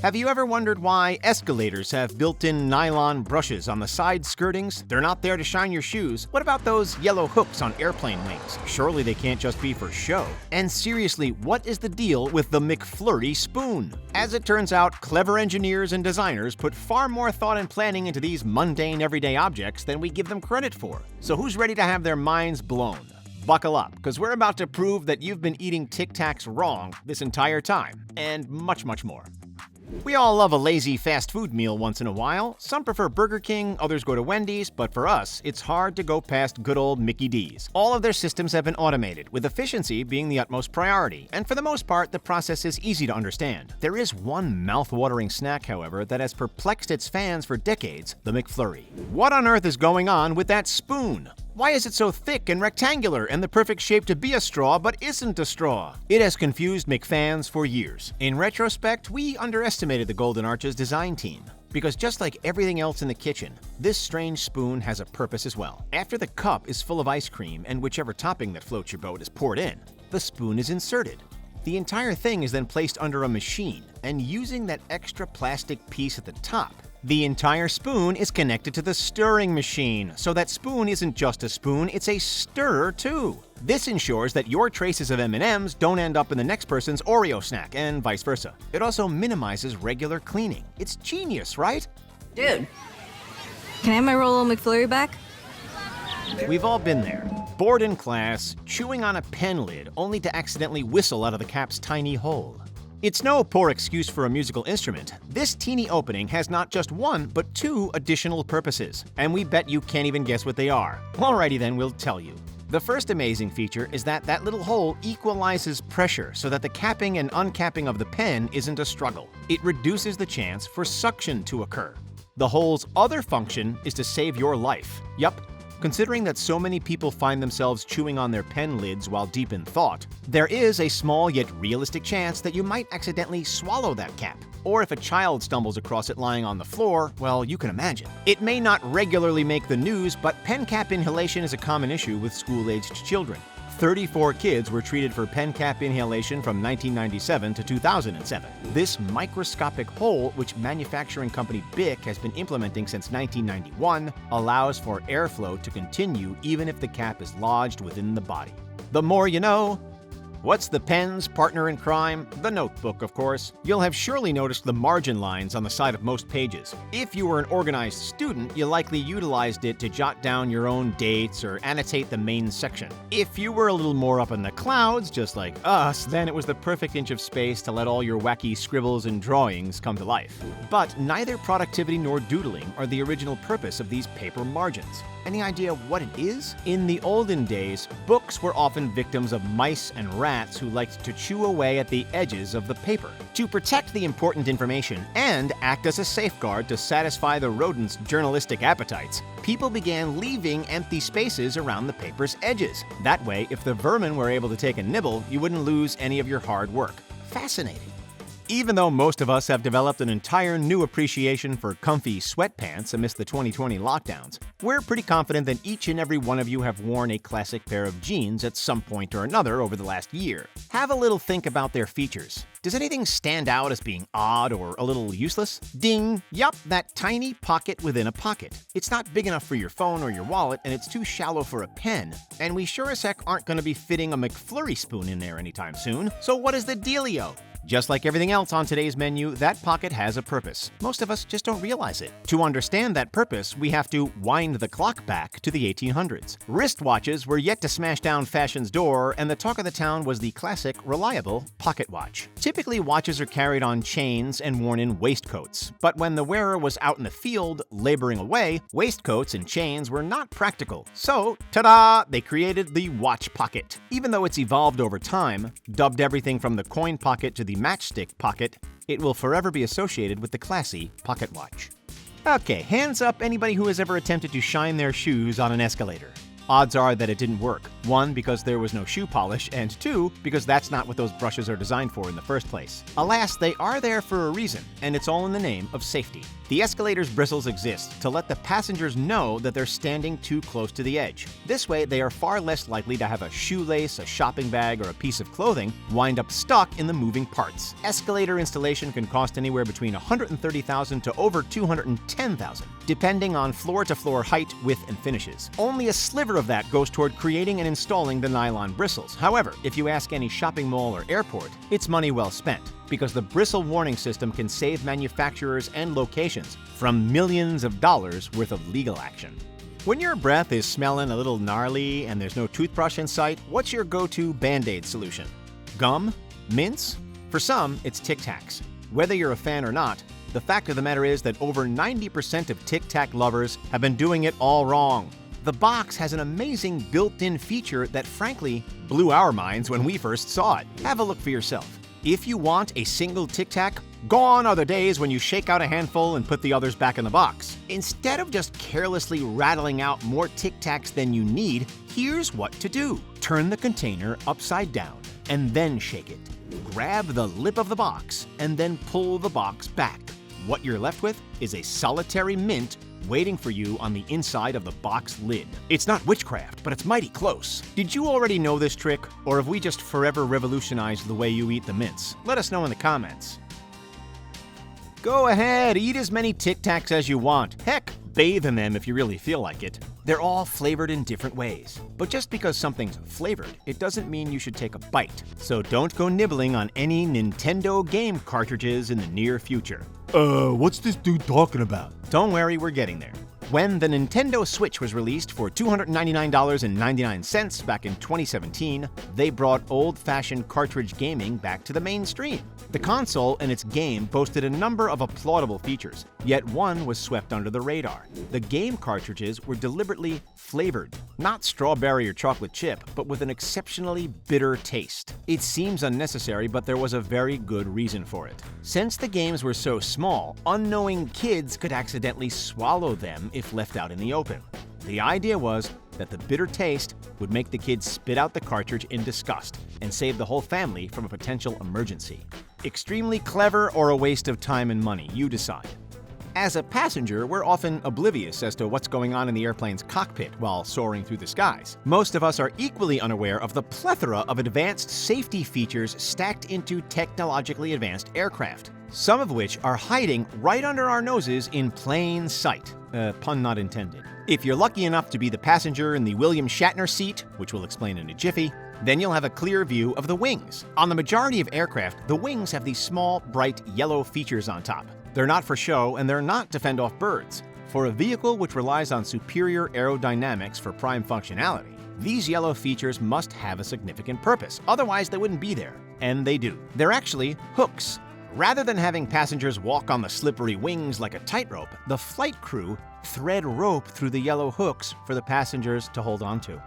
Have you ever wondered why escalators have built-in nylon brushes on the side skirtings? They're not there to shine your shoes. What about those yellow hooks on airplane wings? Surely they can't just be for show. And seriously, what is the deal with the McFlurry spoon? As it turns out, clever engineers and designers put far more thought and planning into these mundane everyday objects than we give them credit for. So who's ready to have their minds blown? Buckle up, because we're about to prove that you've been eating Tic Tacs wrong this entire time, and much, much more. We all love a lazy fast food meal once in a while. Some prefer Burger King, others go to Wendy's, but for us, it's hard to go past good old Mickey D's. All of their systems have been automated, with efficiency being the utmost priority, and for the most part, the process is easy to understand. There is one mouth-watering snack, however, that has perplexed its fans for decades, the McFlurry. What on earth is going on with that spoon? Why is it so thick and rectangular and the perfect shape to be a straw but isn't a straw? It has confused McFans for years. In retrospect, we underestimated the Golden Arches design team. Because just like everything else in the kitchen, this strange spoon has a purpose as well. After the cup is full of ice cream and whichever topping that floats your boat is poured in, the spoon is inserted. The entire thing is then placed under a machine, and using that extra plastic piece at the top, the entire spoon is connected to the stirring machine, so that spoon isn't just a spoon, it's a stirrer too. This ensures that your traces of M&Ms don't end up in the next person's Oreo snack, and vice versa. It also minimizes regular cleaning. It's genius, right? Dude, can I have my Rolo McFlurry back? We've all been there. Bored in class, chewing on a pen lid only to accidentally whistle out of the cap's tiny hole. It's no poor excuse for a musical instrument. This teeny opening has not just one, but two additional purposes, and we bet you can't even guess what they are. Alrighty then, we'll tell you. The first amazing feature is that little hole equalizes pressure so that the capping and uncapping of the pen isn't a struggle. It reduces the chance for suction to occur. The hole's other function is to save your life. Yup. Considering that so many people find themselves chewing on their pen lids while deep in thought, there is a small yet realistic chance that you might accidentally swallow that cap. Or if a child stumbles across it lying on the floor, well, you can imagine. It may not regularly make the news, but pen cap inhalation is a common issue with school-aged children. 34 kids were treated for pen cap inhalation from 1997 to 2007. This microscopic hole, which manufacturing company Bic has been implementing since 1991, allows for airflow to continue even if the cap is lodged within the body. The more you know. What's the pen's partner in crime? The notebook, of course. You'll have surely noticed the margin lines on the side of most pages. If you were an organized student, you likely utilized it to jot down your own dates or annotate the main section. If you were a little more up in the clouds, just like us, then it was the perfect inch of space to let all your wacky scribbles and drawings come to life. But neither productivity nor doodling are the original purpose of these paper margins. Any idea what it is? In the olden days, books were often victims of mice and rats who liked to chew away at the edges of the paper. To protect the important information and act as a safeguard to satisfy the rodents' journalistic appetites, people began leaving empty spaces around the paper's edges. That way, if the vermin were able to take a nibble, you wouldn't lose any of your hard work. Fascinating. Even though most of us have developed an entire new appreciation for comfy sweatpants amidst the 2020 lockdowns, we're pretty confident that each and every one of you have worn a classic pair of jeans at some point or another over the last year. Have a little think about their features. Does anything stand out as being odd or a little useless? Ding! Yup, that tiny pocket within a pocket. It's not big enough for your phone or your wallet, and it's too shallow for a pen. And we sure as heck aren't going to be fitting a McFlurry spoon in there anytime soon. So what is the dealio? Just like everything else on today's menu, that pocket has a purpose. Most of us just don't realize it. To understand that purpose, we have to wind the clock back to the 1800s. Wristwatches were yet to smash down fashion's door, and the talk of the town was the classic, reliable pocket watch. Typically, watches are carried on chains and worn in waistcoats. But when the wearer was out in the field, laboring away, waistcoats and chains were not practical. So, ta-da! They created the watch pocket. Even though it's evolved over time, dubbed everything from the coin pocket to the matchstick pocket, it will forever be associated with the classy pocket watch. Okay, hands up anybody who has ever attempted to shine their shoes on an escalator. Odds are that it didn't work. 1, because there was no shoe polish, and 2, because that's not what those brushes are designed for in the first place. Alas, they are there for a reason, and it's all in the name of safety. The escalator's bristles exist to let the passengers know that they're standing too close to the edge. This way, they are far less likely to have a shoelace, a shopping bag, or a piece of clothing wind up stuck in the moving parts. Escalator installation can cost anywhere between $130,000 to over $210,000, depending on floor-to-floor height, width, and finishes. Only a sliver of that goes toward creating and installing the nylon bristles. However, if you ask any shopping mall or airport, it's money well spent, because the bristle warning system can save manufacturers and locations from millions of dollars worth of legal action. When your breath is smelling a little gnarly and there's no toothbrush in sight, what's your go-to Band-Aid solution? Gum? Mints? For some, it's Tic Tacs. Whether you're a fan or not, the fact of the matter is that over 90% of Tic Tac lovers have been doing it all wrong. The box has an amazing built-in feature that frankly blew our minds when we first saw it. Have a look for yourself. If you want a single Tic Tac, gone are the days when you shake out a handful and put the others back in the box. Instead of just carelessly rattling out more Tic Tacs than you need, here's what to do. Turn the container upside down and then shake it. Grab the lip of the box and then pull the box back. What you're left with is a solitary mint waiting for you on the inside of the box lid. It's not witchcraft, but it's mighty close. Did you already know this trick, or have we just forever revolutionized the way you eat the mints? Let us know in the comments. Go ahead, eat as many Tic Tacs as you want. Heck, bathe in them if you really feel like it. They're all flavored in different ways. But just because something's flavored, it doesn't mean you should take a bite. So don't go nibbling on any Nintendo game cartridges in the near future. What's this dude talking about? Don't worry, we're getting there. When the Nintendo Switch was released for $299.99 back in 2017, they brought old-fashioned cartridge gaming back to the mainstream. The console and its game boasted a number of applaudable features, yet one was swept under the radar. The game cartridges were deliberately flavored, not strawberry or chocolate chip, but with an exceptionally bitter taste. It seems unnecessary, but there was a very good reason for it. Since the games were so small, unknowing kids could accidentally swallow them if left out in the open. The idea was that the bitter taste would make the kids spit out the cartridge in disgust and save the whole family from a potential emergency. Extremely clever or a waste of time and money, you decide. As a passenger, we're often oblivious as to what's going on in the airplane's cockpit while soaring through the skies. Most of us are equally unaware of the plethora of advanced safety features stacked into technologically advanced aircraft, some of which are hiding right under our noses in plain sight. Pun not intended. If you're lucky enough to be the passenger in the William Shatner seat, which we'll explain in a jiffy, then you'll have a clear view of the wings. On the majority of aircraft, the wings have these small, bright yellow features on top. They're not for show, and they're not to fend off birds. For a vehicle which relies on superior aerodynamics for prime functionality, these yellow features must have a significant purpose, otherwise they wouldn't be there. And they do. They're actually hooks. Rather than having passengers walk on the slippery wings like a tightrope, the flight crew thread rope through the yellow hooks for the passengers to hold on to.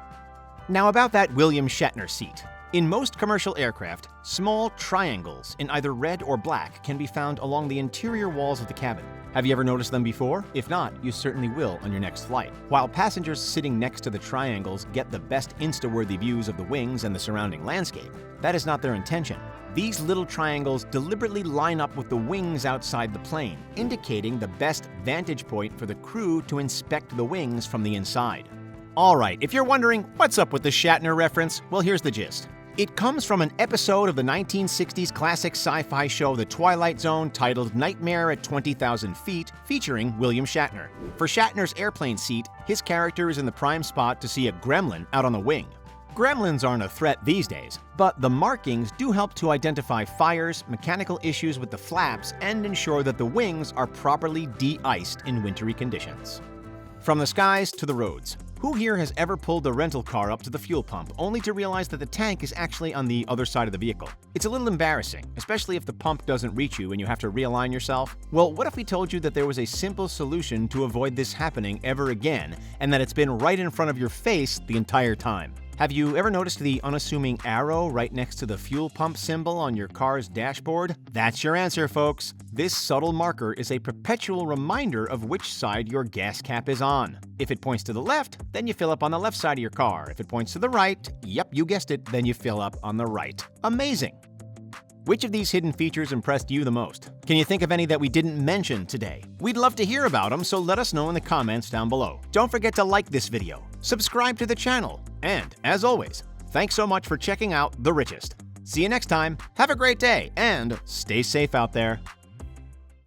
Now about that William Shatner seat. In most commercial aircraft, small triangles in either red or black can be found along the interior walls of the cabin. Have you ever noticed them before? If not, you certainly will on your next flight. While passengers sitting next to the triangles get the best Insta-worthy views of the wings and the surrounding landscape, that is not their intention. These little triangles deliberately line up with the wings outside the plane, indicating the best vantage point for the crew to inspect the wings from the inside. Alright, if you're wondering what's up with the Shatner reference, well, here's the gist. It comes from an episode of the 1960s classic sci-fi show The Twilight Zone titled Nightmare at 20,000 Feet, featuring William Shatner. For Shatner's airplane seat, his character is in the prime spot to see a gremlin out on the wing. Gremlins aren't a threat these days, but the markings do help to identify fires, mechanical issues with the flaps, and ensure that the wings are properly de-iced in wintry conditions. From the skies to the roads. Who here has ever pulled the rental car up to the fuel pump only to realize that the tank is actually on the other side of the vehicle? It's a little embarrassing, especially if the pump doesn't reach you and you have to realign yourself. Well, what if we told you that there was a simple solution to avoid this happening ever again, and that it's been right in front of your face the entire time? Have you ever noticed the unassuming arrow right next to the fuel pump symbol on your car's dashboard? That's your answer, folks. This subtle marker is a perpetual reminder of which side your gas cap is on. If it points to the left, then you fill up on the left side of your car. If it points to the right, yep, you guessed it, then you fill up on the right. Amazing! Which of these hidden features impressed you the most? Can you think of any that we didn't mention today? We'd love to hear about them, so let us know in the comments down below. Don't forget to like this video, subscribe to the channel, and as always, thanks so much for checking out The Richest. See you next time, have a great day, and stay safe out there.